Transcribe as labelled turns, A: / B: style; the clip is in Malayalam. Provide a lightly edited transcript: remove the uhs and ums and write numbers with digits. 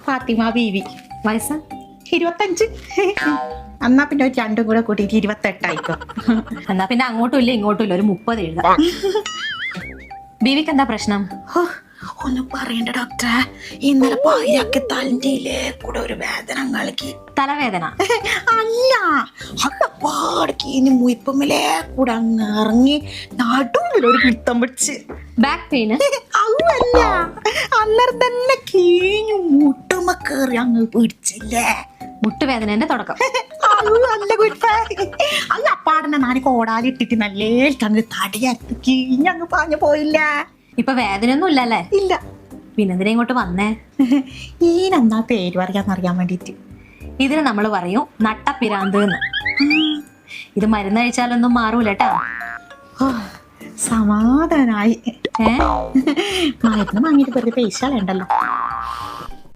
A: ഫാത്തിമ ബീവി.
B: വയസ്സ്
A: 25. എന്നാ പിന്നെ ഒരു രണ്ടും കൂടെ കൂട്ടിയിട്ട് 28 ആയിക്കോ.
B: എന്നാ പിന്നെ അങ്ങോട്ടും ഇല്ല ഇങ്ങോട്ടും ഇല്ല, ഒരു 30 എഴുതാം. ബീവിക്ക് എന്താ പ്രശ്നം?
A: ഒന്നും പറയണ്ട ഡോക്ടറെ, ഇന്നലെ പായാക്കി തലയിലേ കൂടെ ഒരു വേദന കളിക്ക്.
B: തലവേദന
A: അല്ല, അപ്പാടക്ക് ഇനി മുയിപ്പമ്മലേ കൂടെ അങ്ങ് ഇറങ്ങി നടുവിലൊരു പിടുത്തം പിടിച്ച്.
B: Back pain?
A: അതല്ല, അന്നേരം തന്നെ കീഞ്ഞു മുട്ടുമ്മ കേറി അങ്ങ് പിടിച്ചില്ലേ.
B: മുട്ടുവേദനന്റെ തുടക്കം.
A: നല്ല കുറ്റ അല്ല, അപ്പാടനെ നാല് കോടാലിട്ടിട്ട് നല്ലേ അങ്ങ് തടിയത്ത് കീഞ്ഞങ്ങ് പാഞ്ഞു പോയില്ല.
B: ഇപ്പൊ വേദനയൊന്നും ഇല്ലല്ലേ?
A: ഇല്ല.
B: പിന്നെന്തിനാ ഇങ്ങോട്ട് വന്നേ?
A: ഈനെന്താ പേര് പറയാന്നറിയാൻ വേണ്ടിട്ട്.
B: ഇതിന് നമ്മൾ പറയും നട്ടപ്പിരാന്ത് എന്ന്. ഇത് മരുന്ന് കഴിച്ചാലൊന്നും മാറൂല കേട്ടാ.
A: സമാധാനായി.
B: ഏ
A: മരുന്ന് വാങ്ങിയിട്ട് വെറുതെ പൈസ ഉണ്ടല്ലോ.